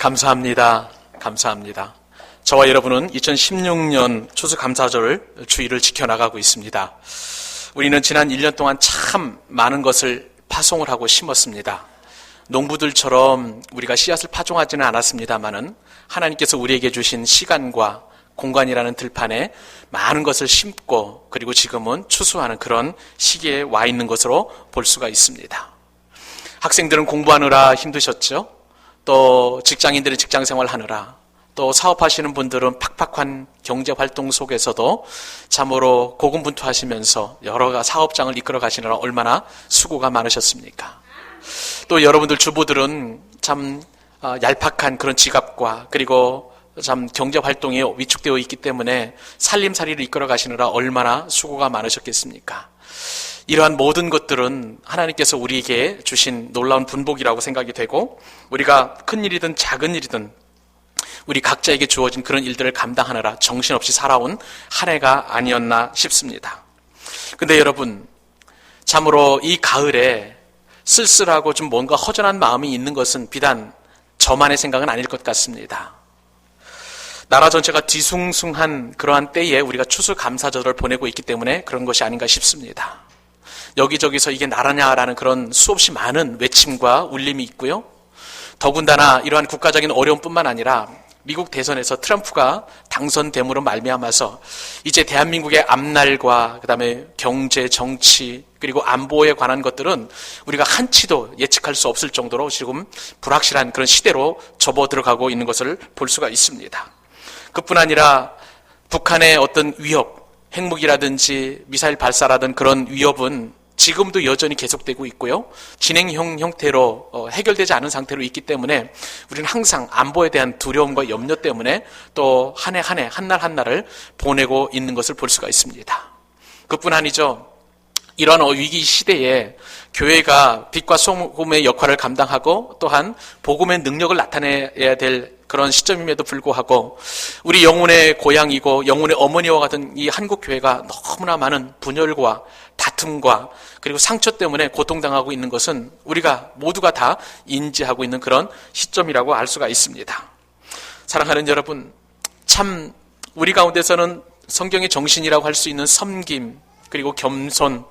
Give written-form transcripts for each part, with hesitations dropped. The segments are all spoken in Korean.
감사합니다. 감사합니다. 저와 여러분은 2016년 추수감사절 주일을 지켜나가고 있습니다. 우리는 지난 1년 동안 참 많은 것을 파송을 하고 심었습니다. 농부들처럼 우리가 씨앗을 파종하지는 않았습니다마는 하나님께서 우리에게 주신 시간과 공간이라는 들판에 많은 것을 심고 그리고 지금은 추수하는 그런 시기에 와 있는 것으로 볼 수가 있습니다. 학생들은 공부하느라 힘드셨죠? 또 직장인들은 직장생활 하느라, 또 사업하시는 분들은 팍팍한 경제활동 속에서도 참으로 고군분투하시면서 여러 사업장을 이끌어 가시느라 얼마나 수고가 많으셨습니까? 또 여러분들 주부들은 참 얄팍한 그런 지갑과 그리고 참 경제활동에 위축되어 있기 때문에 살림살이를 이끌어 가시느라 얼마나 수고가 많으셨겠습니까? 이러한 모든 것들은 하나님께서 우리에게 주신 놀라운 분복이라고 생각이 되고, 우리가 큰 일이든 작은 일이든 우리 각자에게 주어진 그런 일들을 감당하느라 정신없이 살아온 한 해가 아니었나 싶습니다. 근데 여러분, 참으로 이 가을에 쓸쓸하고 좀 뭔가 허전한 마음이 있는 것은 비단 저만의 생각은 아닐 것 같습니다. 나라 전체가 뒤숭숭한 그러한 때에 우리가 추수감사절을 보내고 있기 때문에 그런 것이 아닌가 싶습니다. 여기저기서 이게 나라냐라는 그런 수없이 많은 외침과 울림이 있고요. 더군다나 이러한 국가적인 어려움뿐만 아니라 미국 대선에서 트럼프가 당선됨으로 말미암아서 이제 대한민국의 앞날과 그다음에 경제, 정치 그리고 안보에 관한 것들은 우리가 한치도 예측할 수 없을 정도로 지금 불확실한 그런 시대로 접어들어가고 있는 것을 볼 수가 있습니다. 그뿐 아니라 북한의 어떤 위협, 핵무기라든지 미사일 발사라든 그런 위협은 지금도 여전히 계속되고 있고요. 진행형 형태로 해결되지 않은 상태로 있기 때문에 우리는 항상 안보에 대한 두려움과 염려 때문에 또 한 해 한 해, 한 날 한 날을 보내고 있는 것을 볼 수가 있습니다. 그뿐 아니죠. 이런 위기 시대에 교회가 빛과 소금의 역할을 감당하고 또한 복음의 능력을 나타내야 될 그런 시점임에도 불구하고 우리 영혼의 고향이고 영혼의 어머니와 같은 이 한국교회가 너무나 많은 분열과 다툼과 그리고 상처 때문에 고통당하고 있는 것은 우리가 모두가 다 인지하고 있는 그런 시점이라고 알 수가 있습니다. 사랑하는 여러분, 참 우리 가운데서는 성경의 정신이라고 할 수 있는 섬김, 그리고 겸손,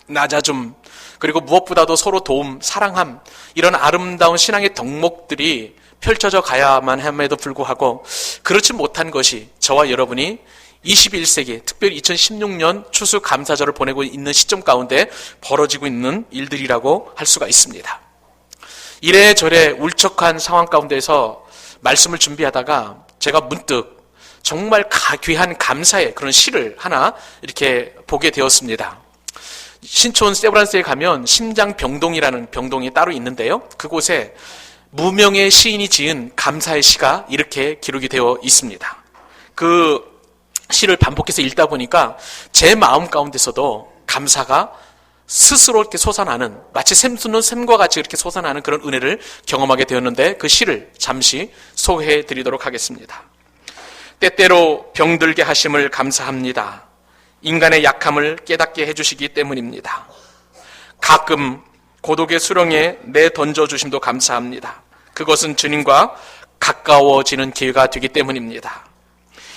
낮아줌, 그리고 무엇보다도 서로 도움, 사랑함, 이런 아름다운 신앙의 덕목들이 펼쳐져 가야만 함에도 불구하고 그렇지 못한 것이 저와 여러분이 21세기, 특별히 2016년 추수감사절을 보내고 있는 시점 가운데 벌어지고 있는 일들이라고 할 수가 있습니다. 이래저래 울적한 상황 가운데서 말씀을 준비하다가 제가 문득 정말 귀한 감사의 그런 시를 하나 이렇게 보게 되었습니다. 신촌 세브란스에 가면 심장병동이라는 병동이 따로 있는데요. 그곳에 무명의 시인이 지은 감사의 시가 이렇게 기록이 되어 있습니다. 그 시를 반복해서 읽다 보니까 제 마음 가운데서도 감사가 스스로 이렇게 솟아나는, 마치 샘솟는 샘과 같이 이렇게 솟아나는 그런 은혜를 경험하게 되었는데 그 시를 잠시 소개해 드리도록 하겠습니다. 때때로 병들게 하심을 감사합니다. 인간의 약함을 깨닫게 해주시기 때문입니다. 가끔 고독의 수렁에 내던져 주심도 감사합니다. 그것은 주님과 가까워지는 기회가 되기 때문입니다.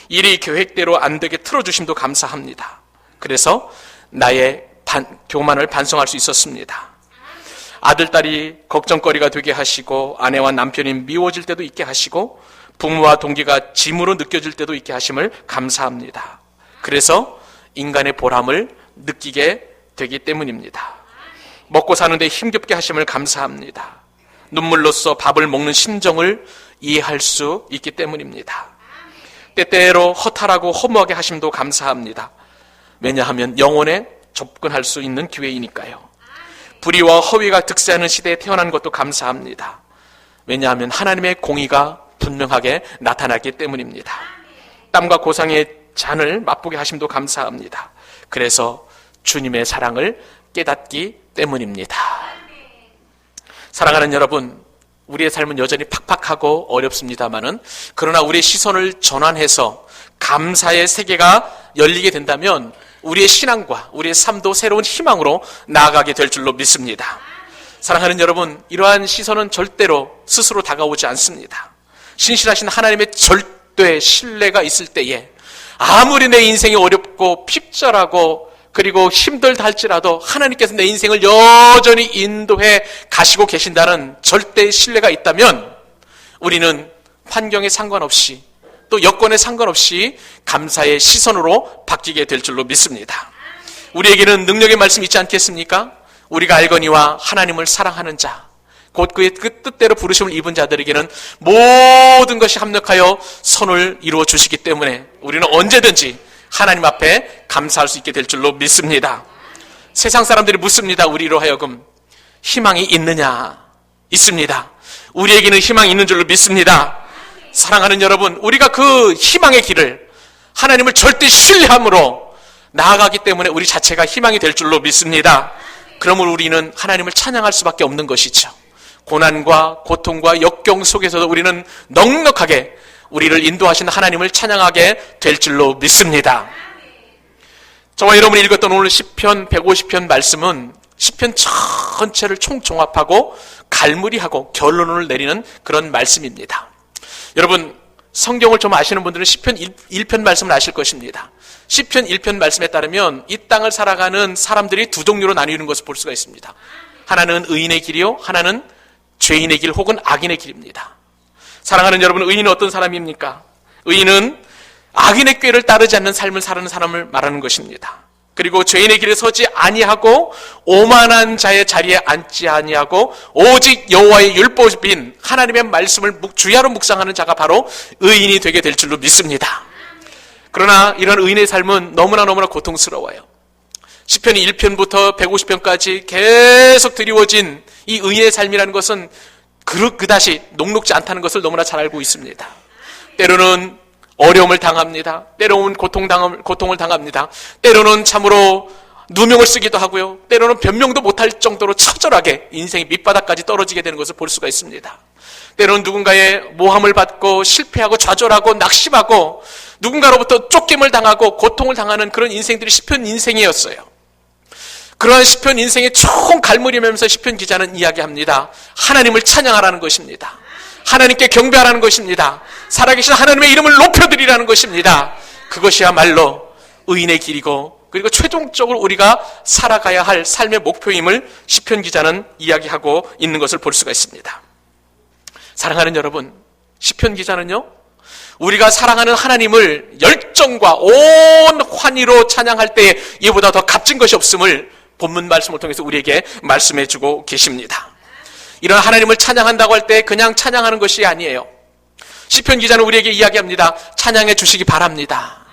일이 계획대로 안 되게 틀어주심도 감사합니다. 그래서 나의 교만을 반성할 수 있었습니다. 아들, 딸이 걱정거리가 되게 하시고 아내와 남편이 미워질 때도 있게 하시고 부모와 동기가 짐으로 느껴질 때도 있게 하심을 감사합니다. 그래서 인간의 보람을 느끼게 되기 때문입니다. 먹고 사는데 힘겹게 하심을 감사합니다. 눈물로써 밥을 먹는 심정을 이해할 수 있기 때문입니다. 때때로 허탈하고 허무하게 하심도 감사합니다. 왜냐하면 영혼에 접근할 수 있는 기회이니까요. 불의와 허위가 득세하는 시대에 태어난 것도 감사합니다. 왜냐하면 하나님의 공의가 분명하게 나타나기 때문입니다. 땀과 고상의 잔을 맛보게 하심도 감사합니다. 그래서 주님의 사랑을 깨닫기 때문입니다. 사랑하는 여러분, 우리의 삶은 여전히 팍팍하고 어렵습니다마는 그러나 우리의 시선을 전환해서 감사의 세계가 열리게 된다면 우리의 신앙과 우리의 삶도 새로운 희망으로 나아가게 될 줄로 믿습니다. 사랑하는 여러분, 이러한 시선은 절대로 스스로 다가오지 않습니다. 신실하신 하나님의 절대 신뢰가 있을 때에 아무리 내 인생이 어렵고 핍절하고 그리고 힘들다 할지라도 하나님께서 내 인생을 여전히 인도해 가시고 계신다는 절대 신뢰가 있다면 우리는 환경에 상관없이 또 여건에 상관없이 감사의 시선으로 바뀌게 될 줄로 믿습니다. 우리에게는 능력의 말씀이 있지 않겠습니까? 우리가 알거니와 하나님을 사랑하는 자, 곧 그의 뜻대로 부르심을 입은 자들에게는 모든 것이 합력하여 선을 이루어 주시기 때문에 우리는 언제든지 하나님 앞에 감사할 수 있게 될 줄로 믿습니다. 세상 사람들이 묻습니다. 우리로 하여금 희망이 있느냐? 있습니다. 우리에게는 희망이 있는 줄로 믿습니다. 사랑하는 여러분, 우리가 그 희망의 길을 하나님을 절대 신뢰함으로 나아가기 때문에 우리 자체가 희망이 될 줄로 믿습니다. 그러므로 우리는 하나님을 찬양할 수밖에 없는 것이죠. 고난과 고통과 역경 속에서도 우리는 넉넉하게 우리를 인도하신 하나님을 찬양하게 될 줄로 믿습니다. 저와 여러분이 읽었던 오늘 시편 150편 말씀은 시편 전체를 총종합하고 갈무리하고 결론을 내리는 그런 말씀입니다. 여러분, 성경을 좀 아시는 분들은 시편 1편 말씀을 아실 것입니다. 시편 1편 말씀에 따르면 이 땅을 살아가는 사람들이 두 종류로 나뉘는 것을 볼 수가 있습니다. 하나는 의인의 길이요, 하나는 죄인의 길 혹은 악인의 길입니다. 사랑하는 여러분, 의인은 어떤 사람입니까? 의인은 악인의 꾀를 따르지 않는 삶을 사는 사람을 말하는 것입니다. 그리고 죄인의 길에 서지 아니하고 오만한 자의 자리에 앉지 아니하고 오직 여호와의 율법인 하나님의 말씀을 주야로 묵상하는 자가 바로 의인이 되게 될 줄로 믿습니다. 그러나 이런 의인의 삶은 너무나 고통스러워요. 시편이 1편부터 150편까지 계속 드리워진 이 의인의 삶이라는 것은 그다시 녹록지 않다는 것을 너무나 잘 알고 있습니다. 때로는 어려움을 당합니다. 때로는 고통을 당합니다. 때로는 참으로 누명을 쓰기도 하고요. 때로는 변명도 못할 정도로 처절하게 인생의 밑바닥까지 떨어지게 되는 것을 볼 수가 있습니다. 때로는 누군가의 모함을 받고 실패하고 좌절하고 낙심하고 누군가로부터 쫓김을 당하고 고통을 당하는 그런 인생들이 시편 인생이었어요. 그러한 시편 인생의 총 갈무리면서 시편 기자는 이야기합니다. 하나님을 찬양하라는 것입니다. 하나님께 경배하라는 것입니다. 살아계신 하나님의 이름을 높여드리라는 것입니다. 그것이야말로 의인의 길이고 그리고 최종적으로 우리가 살아가야 할 삶의 목표임을 시편 기자는 이야기하고 있는 것을 볼 수가 있습니다. 사랑하는 여러분, 시편 기자는요, 우리가 사랑하는 하나님을 열정과 온 환희로 찬양할 때에 이보다 더 값진 것이 없음을 본문 말씀을 통해서 우리에게 말씀해 주고 계십니다. 이런 하나님을 찬양한다고 할 때 그냥 찬양하는 것이 아니에요. 시편 기자는 우리에게 이야기합니다. 찬양해 주시기 바랍니다.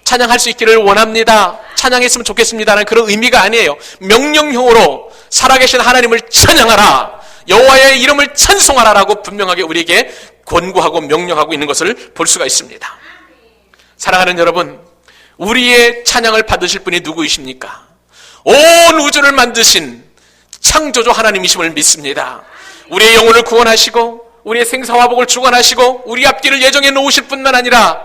찬양할 수 있기를 원합니다. 찬양했으면 좋겠습니다라는 그런 의미가 아니에요. 명령형으로 살아계신 하나님을 찬양하라, 여호와의 이름을 찬송하라라고 분명하게 우리에게 권고하고 명령하고 있는 것을 볼 수가 있습니다. 사랑하는 여러분, 우리의 찬양을 받으실 분이 누구이십니까? 온 우주를 만드신 창조주 하나님이심을 믿습니다. 우리의 영혼을 구원하시고 우리의 생사화복을 주관하시고 우리 앞길을 예정해 놓으실 뿐만 아니라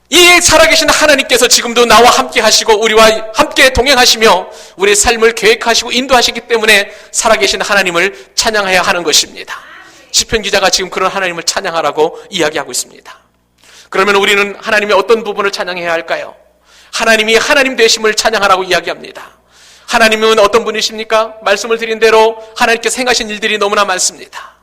이 살아계신 하나님께서 지금도 나와 함께 하시고 우리와 함께 동행하시며 우리의 삶을 계획하시고 인도하시기 때문에 살아계신 하나님을 찬양해야 하는 것입니다. 시편 기자가 지금 그런 하나님을 찬양하라고 이야기하고 있습니다. 그러면 우리는 하나님의 어떤 부분을 찬양해야 할까요? 하나님이 하나님 되심을 찬양하라고 이야기합니다. 하나님은 어떤 분이십니까? 말씀을 드린 대로 하나님께서 행하신 일들이 너무나 많습니다.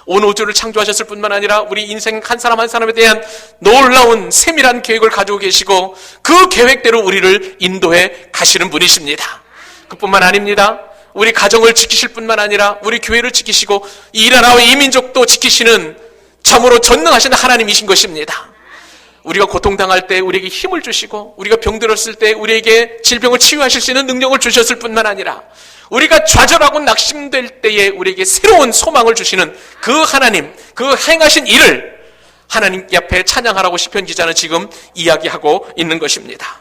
온 우주를 창조하셨을 뿐만 아니라 우리 인생 한 사람 한 사람에 대한 놀라운 세밀한 계획을 가지고 계시고 그 계획대로 우리를 인도해 가시는 분이십니다. 그뿐만 아닙니다. 우리 가정을 지키실 뿐만 아니라 우리 교회를 지키시고 이 나라와 이 민족도 지키시는 참으로 전능하신 하나님이신 것입니다. 우리가 고통당할 때 우리에게 힘을 주시고 우리가 병들었을 때 우리에게 질병을 치유하실 수 있는 능력을 주셨을 뿐만 아니라 우리가 좌절하고 낙심될 때에 우리에게 새로운 소망을 주시는 그 하나님, 그 행하신 일을 하나님 앞에 찬양하라고 시편 기자는 지금 이야기하고 있는 것입니다.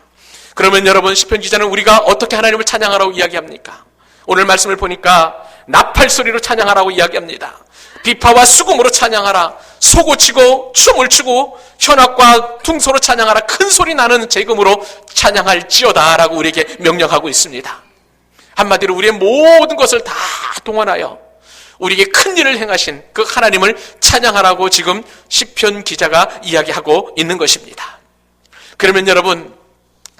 그러면 여러분, 시편 기자는 우리가 어떻게 하나님을 찬양하라고 이야기합니까? 오늘 말씀을 보니까 나팔 소리로 찬양하라고 이야기합니다. 비파와 수금으로 찬양하라, 소고치고 춤을 추고 현악과 퉁소로 찬양하라, 큰 소리 나는 재금으로 찬양할지어다 라고 우리에게 명령하고 있습니다. 한마디로 우리의 모든 것을 다 동원하여 우리에게 큰 일을 행하신 그 하나님을 찬양하라고 지금 시편 기자가 이야기하고 있는 것입니다. 그러면 여러분,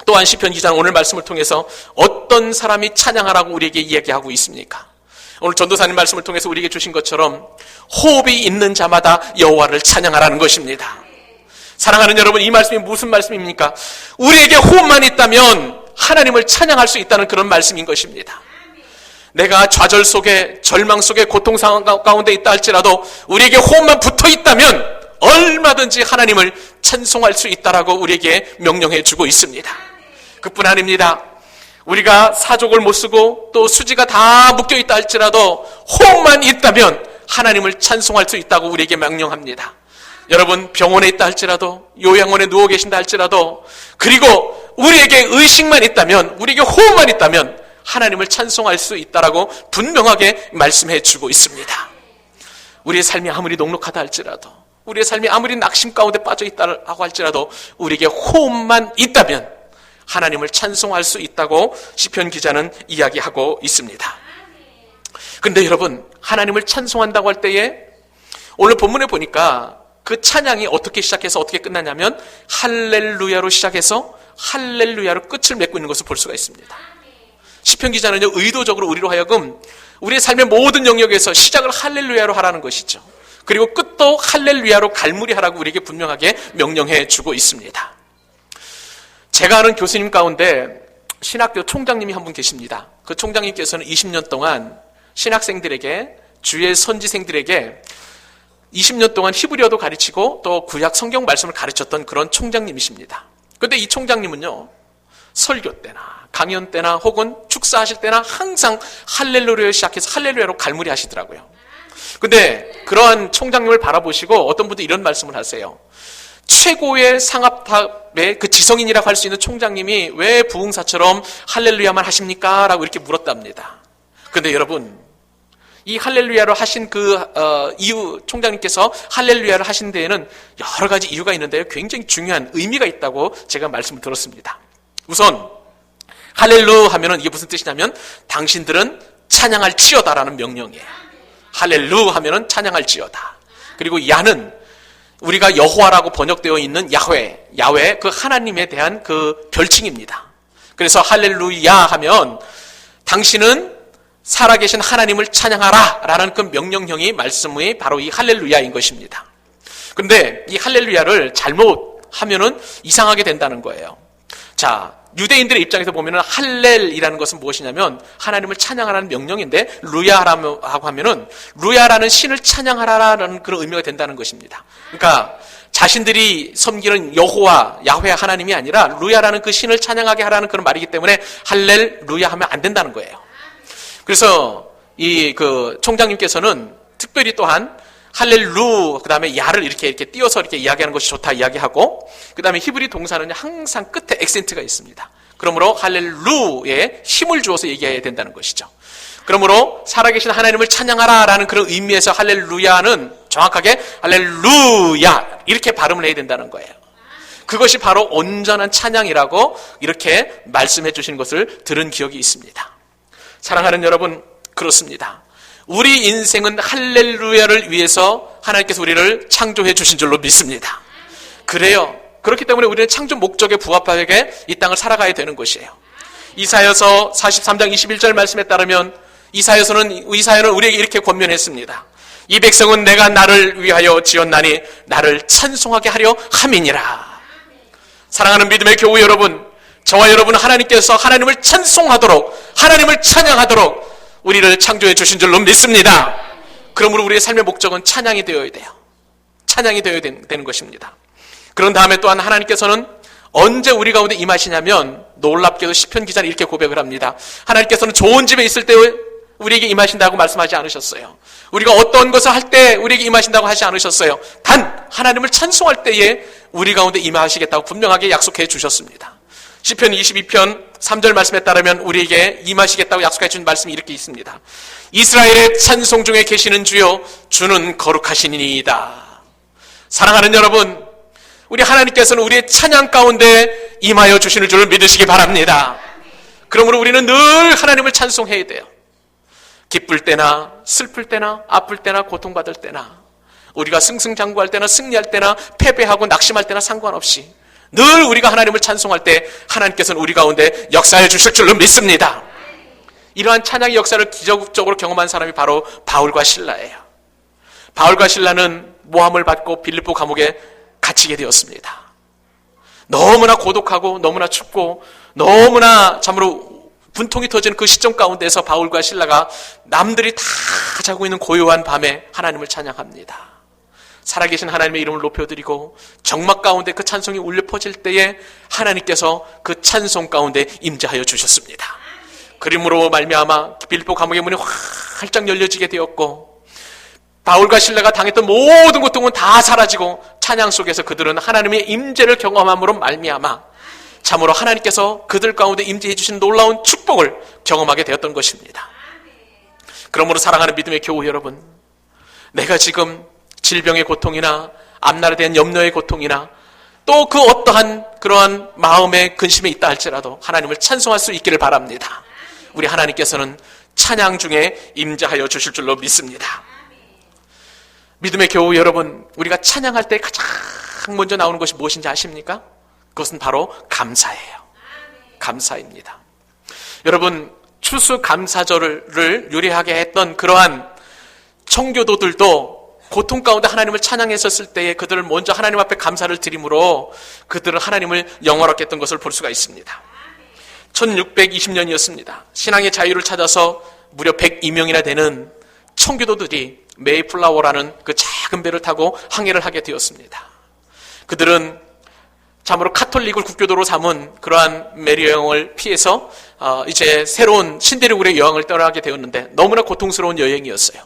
또한 시편 기자는 오늘 말씀을 통해서 어떤 사람이 찬양하라고 우리에게 이야기하고 있습니까? 오늘 전도사님 말씀을 통해서 우리에게 주신 것처럼 호흡이 있는 자마다 여호와를 찬양하라는 것입니다. 사랑하는 여러분, 이 말씀이 무슨 말씀입니까? 우리에게 호흡만 있다면 하나님을 찬양할 수 있다는 그런 말씀인 것입니다. 내가 좌절 속에, 절망 속에, 고통 상황 가운데 있다 할지라도 우리에게 호흡만 붙어 있다면 얼마든지 하나님을 찬송할 수 있다라고 우리에게 명령해 주고 있습니다. 그뿐 아닙니다. 우리가 사족을 못 쓰고 또 수지가 다 묶여 있다 할지라도 호흡만 있다면 하나님을 찬송할 수 있다고 우리에게 명령합니다. 여러분, 병원에 있다 할지라도, 요양원에 누워 계신다 할지라도, 그리고 우리에게 의식만 있다면, 우리에게 호흡만 있다면 하나님을 찬송할 수 있다라고 분명하게 말씀해 주고 있습니다. 우리의 삶이 아무리 녹록하다 할지라도, 우리의 삶이 아무리 낙심 가운데 빠져 있다고 할지라도 우리에게 호흡만 있다면 하나님을 찬송할 수 있다고 시편 기자는 이야기하고 있습니다. 그런데 여러분, 하나님을 찬송한다고 할 때에 오늘 본문에 보니까 그 찬양이 어떻게 시작해서 어떻게 끝나냐면 할렐루야로 시작해서 할렐루야로 끝을 맺고 있는 것을 볼 수가 있습니다. 시편 기자는요, 의도적으로 우리로 하여금 우리의 삶의 모든 영역에서 시작을 할렐루야로 하라는 것이죠. 그리고 끝도 할렐루야로 갈무리하라고 우리에게 분명하게 명령해 주고 있습니다. 제가 아는 교수님 가운데 신학교 총장님이 한 분 계십니다. 그 총장님께서는 20년 동안 신학생들에게, 주의 선지생들에게 20년 동안 히브리어도 가르치고 또 구약 성경 말씀을 가르쳤던 그런 총장님이십니다. 그런데 이 총장님은요, 설교 때나 강연 때나 혹은 축사하실 때나 항상 할렐루야로 시작해서 할렐루야로 갈무리 하시더라고요. 근데 그러한 총장님을 바라보시고 어떤 분도 이런 말씀을 하세요. 최고의 상합탑의 그 지성인이라고 할 수 있는 총장님이 왜 부흥사처럼 할렐루야만 하십니까? 라고 이렇게 물었답니다. 근데 여러분, 이 할렐루야를 하신 이유, 총장님께서 할렐루야를 하신 데에는 여러 가지 이유가 있는데요, 굉장히 중요한 의미가 있다고 제가 말씀을 들었습니다. 우선 할렐루 하면은 이게 무슨 뜻이냐면 당신들은 찬양할지어다라는 명령이에요. 할렐루 하면은 찬양할지어다. 그리고 야는 우리가 여호와라고 번역되어 있는 야훼 그 하나님에 대한 그 별칭입니다. 그래서 할렐루야 하면 당신은 살아계신 하나님을 찬양하라 라는 그 명령형이 말씀이 바로 이 할렐루야인 것입니다. 그런데 이 할렐루야를 잘못하면은 이상하게 된다는 거예요. 자, 유대인들의 입장에서 보면은 할렐이라는 것은 무엇이냐면 하나님을 찬양하라는 명령인데, 루야라고 하면은 루야라는 신을 찬양하라라는 그런 의미가 된다는 것입니다. 그러니까 자신들이 섬기는 여호와, 야훼 하나님이 아니라 루야라는 그 신을 찬양하게 하라는 그런 말이기 때문에 할렐루야 하면 안 된다는 거예요. 그래서 이 총장님께서는 특별히 또한 할렐루, 그 다음에 야를 이렇게 띄어서 이렇게 이야기하는 것이 좋다 이야기하고, 그 다음에 히브리 동사는 항상 끝에 액센트가 있습니다. 그러므로 할렐루에 힘을 주어서 얘기해야 된다는 것이죠. 그러므로 살아계신 하나님을 찬양하라 라는 그런 의미에서 할렐루야는 정확하게 할렐루야 이렇게 발음을 해야 된다는 거예요. 그것이 바로 온전한 찬양이라고 이렇게 말씀해 주신 것을 들은 기억이 있습니다. 사랑하는 여러분, 그렇습니다. 우리 인생은 할렐루야를 위해서 하나님께서 우리를 창조해 주신 줄로 믿습니다. 그래요. 그렇기 때문에 우리는 창조 목적에 부합하게 이 땅을 살아가야 되는 것이에요. 이사야서 43장 21절 말씀에 따르면 이사야는 우리에게 이렇게 권면했습니다. 이 백성은 내가 나를 위하여 지었나니 나를 찬송하게 하려 함이니라. 사랑하는 믿음의 교우 여러분, 저와 여러분은 하나님께서 하나님을 찬송하도록, 하나님을 찬양하도록 우리를 창조해 주신 줄로 믿습니다. 그러므로 우리의 삶의 목적은 찬양이 되어야 돼요. 찬양이 되어야 되는 것입니다. 그런 다음에 또한 하나님께서는 언제 우리 가운데 임하시냐면, 놀랍게도 시편 기자는 이렇게 고백을 합니다. 하나님께서는 좋은 집에 있을 때 우리에게 임하신다고 말씀하지 않으셨어요. 우리가 어떤 것을 할 때 우리에게 임하신다고 하지 않으셨어요. 단 하나님을 찬송할 때에 우리 가운데 임하시겠다고 분명하게 약속해 주셨습니다. 시편 22편 3절 말씀에 따르면 우리에게 임하시겠다고 약속해 준 말씀이 이렇게 있습니다. 이스라엘의 찬송 중에 계시는 주여, 주는 거룩하시니이다. 사랑하는 여러분, 우리 하나님께서는 우리의 찬양 가운데 임하여 주시는 줄 믿으시기 바랍니다. 그러므로 우리는 늘 하나님을 찬송해야 돼요. 기쁠 때나 슬플 때나 아플 때나 고통받을 때나 우리가 승승장구할 때나 승리할 때나 패배하고 낙심할 때나 상관없이 늘 우리가 하나님을 찬송할 때 하나님께서는 우리 가운데 역사해 주실 줄로 믿습니다. 이러한 찬양의 역사를 기적적으로 경험한 사람이 바로 바울과 실라예요. 바울과 실라는 모함을 받고 빌립보 감옥에 갇히게 되었습니다. 너무나 고독하고 너무나 춥고 너무나 참으로 분통이 터지는 그 시점 가운데서 바울과 실라가 남들이 다 자고 있는 고요한 밤에 하나님을 찬양합니다. 살아계신 하나님의 이름을 높여드리고 정막 가운데 그 찬송이 울려 퍼질 때에 하나님께서 그 찬송 가운데 임재하여 주셨습니다. 그림으로 말미암아 빌립보 감옥의 문이 활짝 열려지게 되었고 바울과 실라가 당했던 모든 고통은 다 사라지고 찬양 속에서 그들은 하나님의 임재를 경험함으로 말미암아 참으로 하나님께서 그들 가운데 임재해 주신 놀라운 축복을 경험하게 되었던 것입니다. 그러므로 사랑하는 믿음의 교우 여러분, 내가 지금 질병의 고통이나 앞날에 대한 염려의 고통이나 또 그 어떠한 그러한 마음의 근심에 있다 할지라도 하나님을 찬송할 수 있기를 바랍니다. 우리 하나님께서는 찬양 중에 임재하여 주실 줄로 믿습니다. 믿음의 교우 여러분, 우리가 찬양할 때 가장 먼저 나오는 것이 무엇인지 아십니까? 그것은 바로 감사예요. 감사입니다. 여러분, 추수감사절을 유래하게 했던 그러한 청교도들도 고통 가운데 하나님을 찬양했었을 때에 그들을 먼저 하나님 앞에 감사를 드림으로 그들은 하나님을 영화롭게 했던 것을 볼 수가 있습니다. 1620년이었습니다. 신앙의 자유를 찾아서 무려 102명이나 되는 청교도들이 메이플라워라는 그 작은 배를 타고 항해를 하게 되었습니다. 그들은 참으로 카톨릭을 국교도로 삼은 그러한 메리 여행을 피해서 이제 새로운 신대륙으로의 여행을 떠나게 되었는데 너무나 고통스러운 여행이었어요.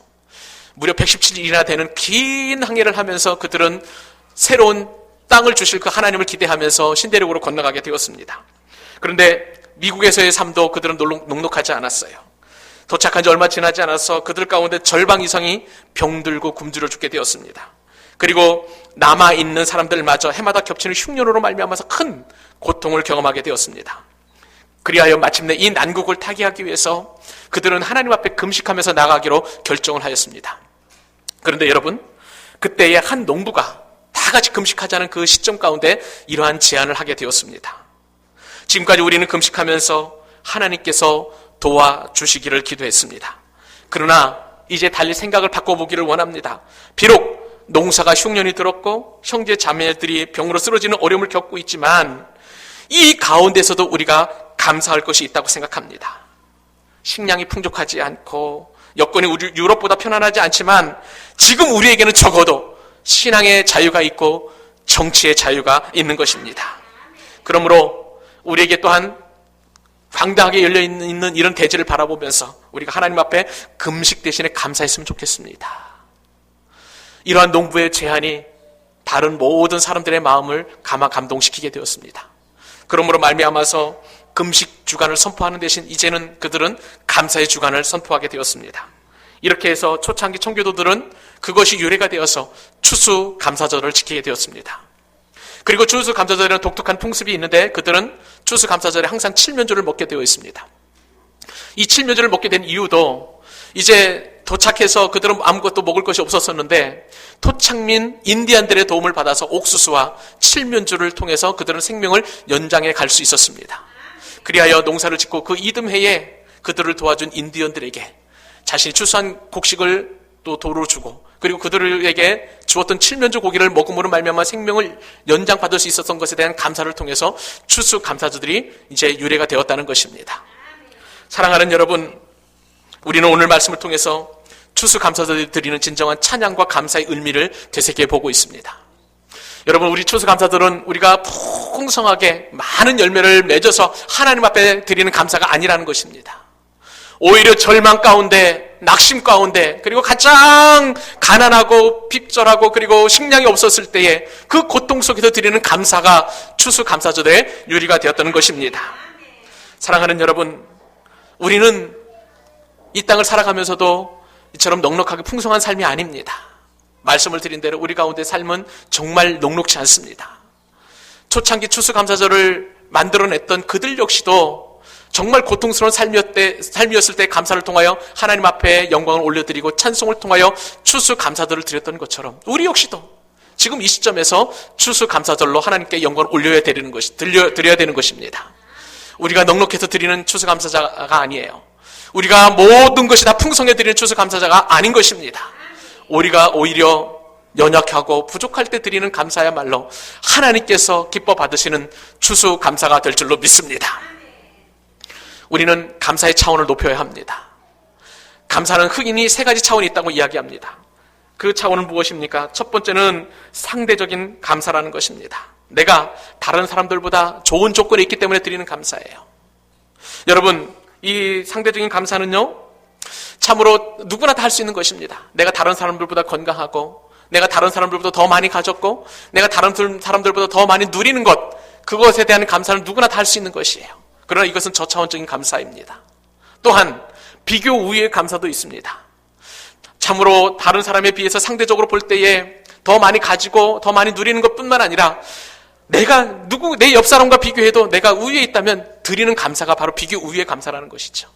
무려 117일이나 되는 긴 항해를 하면서 그들은 새로운 땅을 주실 그 하나님을 기대하면서 신대륙으로 건너가게 되었습니다. 그런데 미국에서의 삶도 그들은 녹록하지 않았어요. 도착한 지 얼마 지나지 않아서 그들 가운데 절반 이상이 병들고 굶주려 죽게 되었습니다. 그리고 남아있는 사람들마저 해마다 겹치는 흉년으로 말미암아서 큰 고통을 경험하게 되었습니다. 그리하여 마침내 이 난국을 타개하기 위해서 그들은 하나님 앞에 금식하면서 나가기로 결정을 하였습니다. 그런데 여러분, 그때의 한 농부가 다 같이 금식하자는 그 시점 가운데 이러한 제안을 하게 되었습니다. 지금까지 우리는 금식하면서 하나님께서 도와주시기를 기도했습니다. 그러나 이제 달리 생각을 바꿔보기를 원합니다. 비록 농사가 흉년이 들었고 형제 자매들이 병으로 쓰러지는 어려움을 겪고 있지만 이 가운데서도 우리가 감사할 것이 있다고 생각합니다. 식량이 풍족하지 않고 여건이 우리 유럽보다 편안하지 않지만 지금 우리에게는 적어도 신앙의 자유가 있고 정치의 자유가 있는 것입니다. 그러므로 우리에게 또한 황당하게 열려있는 이런 대지를 바라보면서 우리가 하나님 앞에 금식 대신에 감사했으면 좋겠습니다. 이러한 농부의 제안이 다른 모든 사람들의 마음을 감동시키게 되었습니다. 그러므로 말미암아서 금식 주간을 선포하는 대신 이제는 그들은 감사의 주간을 선포하게 되었습니다. 이렇게 해서 초창기 청교도들은 그것이 유래가 되어서 추수감사절을 지키게 되었습니다. 그리고 추수감사절에는 독특한 풍습이 있는데 그들은 추수감사절에 항상 칠면조를 먹게 되어 있습니다. 이 칠면조를 먹게 된 이유도 이제 도착해서 그들은 아무것도 먹을 것이 없었었는데 토착민 인디안들의 도움을 받아서 옥수수와 칠면조를 통해서 그들은 생명을 연장해 갈 수 있었습니다. 그리하여 농사를 짓고 그 이듬해에 그들을 도와준 인디언들에게 자신이 추수한 곡식을 또 도로 주고 그리고 그들에게 주었던 칠면조 고기를 먹음으로 말미암아 생명을 연장받을 수 있었던 것에 대한 감사를 통해서 추수감사절들이 이제 유래가 되었다는 것입니다. 사랑하는 여러분, 우리는 오늘 말씀을 통해서 추수감사절이 드리는 진정한 찬양과 감사의 의미를 되새겨 보고 있습니다. 여러분, 우리 추수감사절은 우리가 풍성하게 많은 열매를 맺어서 하나님 앞에 드리는 감사가 아니라는 것입니다. 오히려 절망 가운데, 낙심 가운데, 그리고 가장 가난하고 핍절하고 그리고 식량이 없었을 때에 그 고통 속에서 드리는 감사가 추수감사절의 유리가 되었다는 것입니다. 사랑하는 여러분, 우리는 이 땅을 살아가면서도 이처럼 넉넉하게 풍성한 삶이 아닙니다. 말씀을 드린 대로 우리 가운데 삶은 정말 녹록지 않습니다. 초창기 추수감사절을 만들어냈던 그들 역시도 정말 고통스러운 삶이었을 때 감사를 통하여 하나님 앞에 영광을 올려드리고 찬송을 통하여 추수감사들을 드렸던 것처럼 우리 역시도 지금 이 시점에서 추수감사절로 하나님께 영광을 올려야 되는 드려야 되는 것입니다. 우리가 넉넉해서 드리는 추수감사자가 아니에요. 우리가 모든 것이 다 풍성해 드리는 추수감사자가 아닌 것입니다. 우리가 오히려 연약하고 부족할 때 드리는 감사야말로 하나님께서 기뻐 받으시는 추수감사가 될 줄로 믿습니다. 우리는 감사의 차원을 높여야 합니다. 감사는 흑인이 세 가지 차원이 있다고 이야기합니다. 그 차원은 무엇입니까? 첫 번째는 상대적인 감사라는 것입니다. 내가 다른 사람들보다 좋은 조건에 있기 때문에 드리는 감사예요. 여러분, 이 상대적인 감사는요, 참으로 누구나 다 할 수 있는 것입니다. 내가 다른 사람들보다 건강하고, 내가 다른 사람들보다 더 많이 가졌고, 내가 다른 사람들보다 더 많이 누리는 것, 그것에 대한 감사는 누구나 다 할 수 있는 것이에요. 그러나 이것은 저차원적인 감사입니다. 또한 비교 우위의 감사도 있습니다. 참으로 다른 사람에 비해서 상대적으로 볼 때에 더 많이 가지고 더 많이 누리는 것뿐만 아니라 내가 내 옆 사람과 비교해도 내가 우위에 있다면 드리는 감사가 바로 비교 우위의 감사라는 것이죠.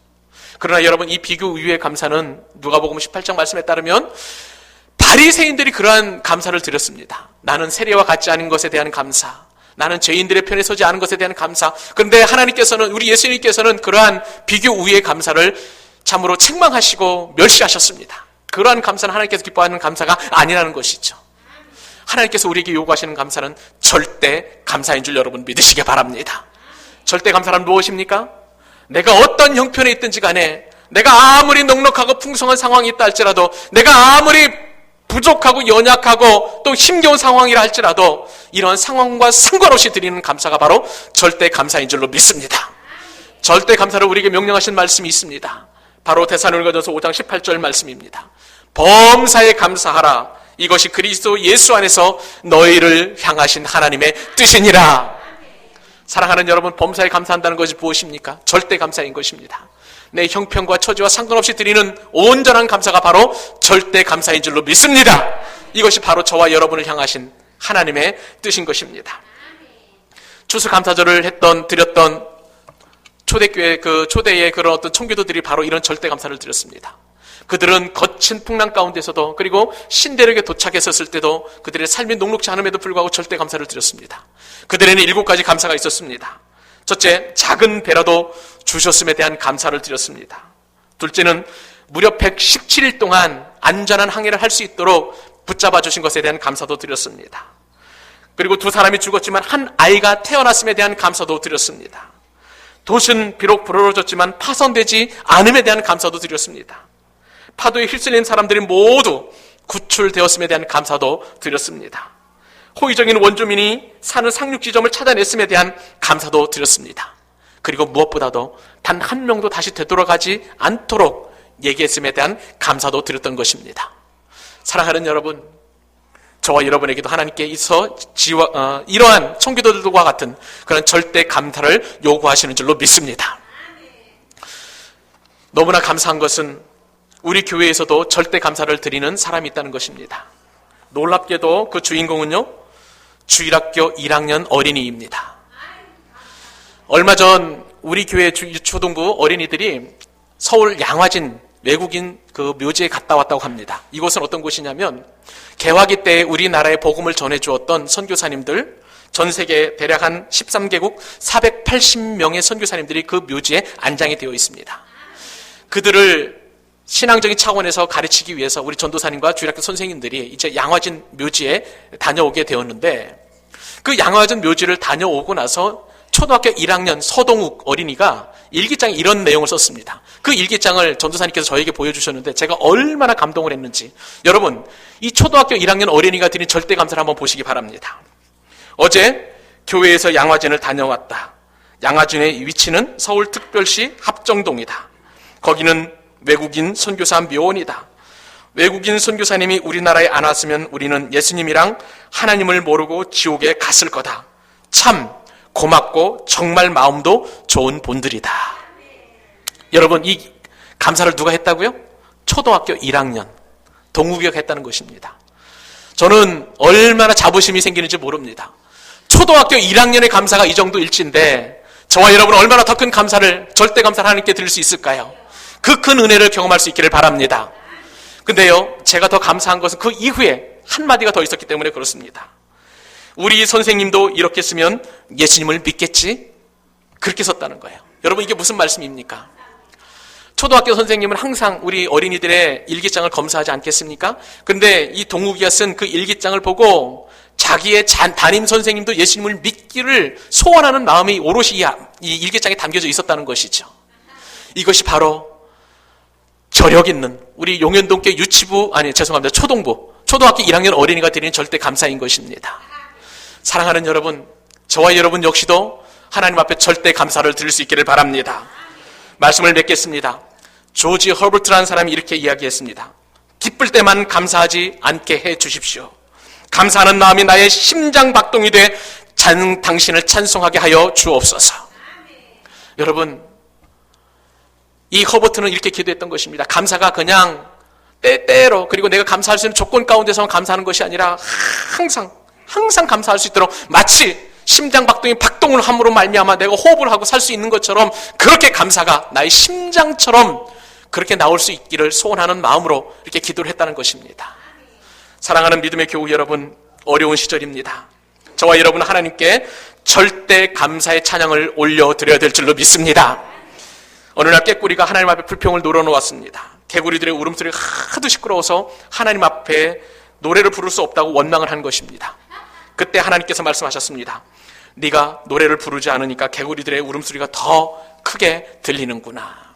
그러나 여러분, 이 비교 우위의 감사는 누가복음 18장 말씀에 따르면 바리새인들이 그러한 감사를 드렸습니다. 나는 세례와 같지 않은 것에 대한 감사, 나는 죄인들의 편에 서지 않은 것에 대한 감사. 그런데 하나님께서는, 우리 예수님께서는 그러한 비교 우위의 감사를 참으로 책망하시고 멸시하셨습니다. 그러한 감사는 하나님께서 기뻐하는 감사가 아니라는 것이죠. 하나님께서 우리에게 요구하시는 감사는 절대 감사인 줄 여러분 믿으시기 바랍니다. 절대 감사란 무엇입니까? 내가 어떤 형편에 있든지 간에, 내가 아무리 넉넉하고 풍성한 상황이 있다 할지라도, 내가 아무리 부족하고 연약하고 또 힘겨운 상황이라 할지라도 이런 상황과 상관없이 드리는 감사가 바로 절대 감사인 줄로 믿습니다. 절대 감사를 우리에게 명령하신 말씀이 있습니다. 바로 데살로니가전서 5장 18절 말씀입니다. 범사에 감사하라. 이것이 그리스도 예수 안에서 너희를 향하신 하나님의 뜻이니라. 사랑하는 여러분, 범사에 감사한다는 것이 무엇입니까? 절대 감사인 것입니다. 내 형편과 처지와 상관없이 드리는 온전한 감사가 바로 절대 감사인 줄로 믿습니다. 이것이 바로 저와 여러분을 향하신 하나님의 뜻인 것입니다. 추수감사절을 드렸던 초대교회, 초대의 그런 어떤 청교도들이 바로 이런 절대 감사를 드렸습니다. 그들은 거친 풍랑 가운데서도, 그리고 신대륙에 도착했었을 때도 그들의 삶이 녹록지 않음에도 불구하고 절대 감사를 드렸습니다. 그들에는 7가지 감사가 있었습니다. 첫째, 작은 배라도 주셨음에 대한 감사를 드렸습니다. 둘째는 무려 117일 동안 안전한 항해를 할 수 있도록 붙잡아 주신 것에 대한 감사도 드렸습니다. 그리고 2사람이 죽었지만 한 아이가 태어났음에 대한 감사도 드렸습니다. 돛은 비록 부러졌지만 파손되지 않음에 대한 감사도 드렸습니다. 파도에 휩쓸린 사람들이 모두 구출되었음에 대한 감사도 드렸습니다. 호의적인 원주민이 사는 상륙지점을 찾아냈음에 대한 감사도 드렸습니다. 그리고 무엇보다도 단 한 명도 다시 되돌아가지 않도록 얘기했음에 대한 감사도 드렸던 것입니다. 사랑하는 여러분, 저와 여러분에게도 하나님께서 이러한 청교도들과 같은 그런 절대 감사를 요구하시는 줄로 믿습니다. 너무나 감사한 것은 우리 교회에서도 절대 감사를 드리는 사람이 있다는 것입니다. 놀랍게도 그 주인공은요, 주일학교 1학년 어린이입니다. 얼마 전 우리 교회 초등부 어린이들이 서울 양화진 외국인 그 묘지에 갔다 왔다고 합니다. 이곳은 어떤 곳이냐면 개화기 때 우리나라에 복음을 전해주었던 선교사님들, 전 세계 대략 한 13개국 480명의 선교사님들이 그 묘지에 안장이 되어 있습니다. 그들을 신앙적인 차원에서 가르치기 위해서 우리 전도사님과 주일학교 선생님들이 이제 양화진 묘지에 다녀오게 되었는데, 그 양화진 묘지를 다녀오고 나서 초등학교 1학년 서동욱 어린이가 일기장에 이런 내용을 썼습니다. 그 일기장을 전도사님께서 저에게 보여주셨는데 제가 얼마나 감동을 했는지, 여러분, 이 초등학교 1학년 어린이가 드린 절대 감사를 한번 보시기 바랍니다. 어제 교회에서 양화진을 다녀왔다. 양화진의 위치는 서울특별시 합정동이다. 거기는 외국인 선교사 묘원이다. 외국인 선교사님이 우리나라에 안 왔으면 우리는 예수님이랑 하나님을 모르고 지옥에 갔을 거다. 참 고맙고 정말 마음도 좋은 분들이다. 여러분, 이 감사를 누가 했다고요? 초등학교 1학년 동욱이가 했다는 것입니다. 저는 얼마나 자부심이 생기는지 모릅니다. 초등학교 1학년의 감사가 이 정도 일진데 저와 여러분은 얼마나 더 큰 감사를, 절대 감사를 하나님께 드릴 수 있을까요? 그 큰 은혜를 경험할 수 있기를 바랍니다. 근데요, 제가 더 감사한 것은 그 이후에 한마디가 더 있었기 때문에 그렇습니다. 우리 선생님도 이렇게 쓰면 예수님을 믿겠지? 그렇게 썼다는 거예요. 여러분, 이게 무슨 말씀입니까? 초등학교 선생님은 항상 우리 어린이들의 일기장을 검사하지 않겠습니까? 근데 이 동욱이가 쓴 그 일기장을 보고 자기의 담임 선생님도 예수님을 믿기를 소원하는 마음이 오롯이 이 일기장에 담겨져 있었다는 것이죠. 이것이 바로 저력 있는 우리 용현동교 초등부, 초등학교 1학년 어린이가 드리는 절대 감사인 것입니다. 사랑하는 여러분, 저와 여러분 역시도 하나님 앞에 절대 감사를 드릴 수 있기를 바랍니다. 말씀을 맺겠습니다. 조지 허버트라는 사람이 이렇게 이야기했습니다. 기쁠 때만 감사하지 않게 해 주십시오. 감사하는 마음이 나의 심장 박동이 돼 당신을 찬송하게 하여 주옵소서. 여러분, 이 허버트는 이렇게 기도했던 것입니다. 감사가 그냥 때때로, 그리고 내가 감사할 수 있는 조건 가운데서만 감사하는 것이 아니라 항상 감사할 수 있도록, 마치 심장 박동이 박동을 함으로 말미암아 내가 호흡을 하고 살 수 있는 것처럼, 그렇게 감사가 나의 심장처럼 그렇게 나올 수 있기를 소원하는 마음으로 이렇게 기도를 했다는 것입니다. 사랑하는 믿음의 교우 여러분, 어려운 시절입니다. 저와 여러분은 하나님께 절대 감사의 찬양을 올려드려야 될 줄로 믿습니다. 어느 날 깨꾸리가 하나님 앞에 불평을 놀아놓았습니다. 개구리들의 울음소리가 하도 시끄러워서 하나님 앞에 노래를 부를 수 없다고 원망을 한 것입니다. 그때 하나님께서 말씀하셨습니다. 네가 노래를 부르지 않으니까 개구리들의 울음소리가 더 크게 들리는구나.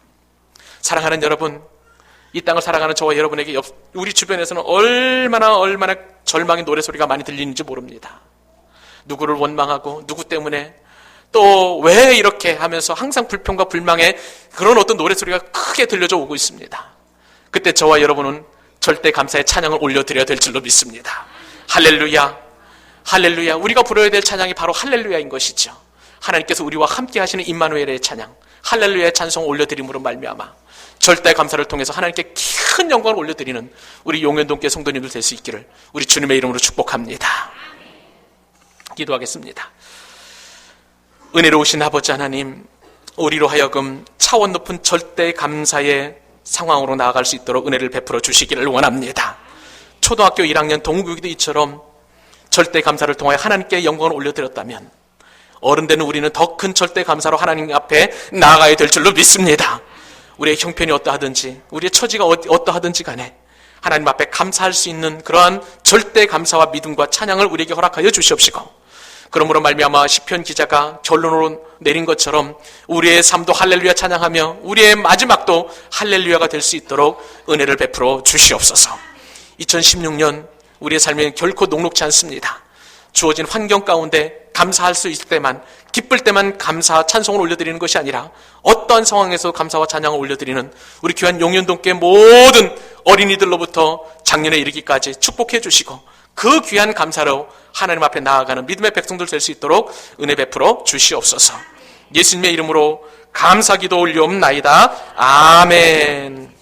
사랑하는 여러분, 이 땅을 살아가는 저와 여러분에게 우리 주변에서는 얼마나 절망의 노래소리가 많이 들리는지 모릅니다. 누구를 원망하고 누구 때문에 또 왜 이렇게 하면서 항상 불평과 불망의 그런 어떤 노래소리가 크게 들려져 오고 있습니다. 그때 저와 여러분은 절대 감사의 찬양을 올려드려야 될 줄로 믿습니다. 할렐루야, 할렐루야. 우리가 부르어야 될 찬양이 바로 할렐루야인 것이죠. 하나님께서 우리와 함께 하시는 임마누엘의 찬양, 할렐루야의 찬송을 올려드림으로 말미암아 절대 감사를 통해서 하나님께 큰 영광을 올려드리는 우리 용현동교회 성도님들 될 수 있기를 우리 주님의 이름으로 축복합니다. 기도하겠습니다. 은혜로우신 아버지 하나님, 우리로 하여금 차원 높은 절대 감사의 상황으로 나아갈 수 있도록 은혜를 베풀어 주시기를 원합니다. 초등학교 1학년 동욱이도 이처럼 절대 감사를 통하여 하나님께 영광을 올려드렸다면 어른 되는 우리는 더 큰 절대 감사로 하나님 앞에 나아가야 될 줄로 믿습니다. 우리의 형편이 어떠하든지 우리의 처지가 어떠하든지 간에 하나님 앞에 감사할 수 있는 그러한 절대 감사와 믿음과 찬양을 우리에게 허락하여 주시옵시고, 그러므로 말미암아 시편 기자가 결론으로 내린 것처럼 우리의 삶도 할렐루야 찬양하며 우리의 마지막도 할렐루야가 될 수 있도록 은혜를 베풀어 주시옵소서. 2016년 우리의 삶이 결코 녹록지 않습니다. 주어진 환경 가운데 감사할 수 있을 때만, 기쁠 때만 감사 찬송을 올려드리는 것이 아니라 어떠한 상황에서 감사와 찬양을 올려드리는 우리 귀한 용현동교회 모든 어린이들로부터 작년에 이르기까지 축복해 주시고 그 귀한 감사로 하나님 앞에 나아가는 믿음의 백성들 될 수 있도록 은혜 베풀어 주시옵소서. 예수님의 이름으로 감사기도 올리옵나이다. 아멘.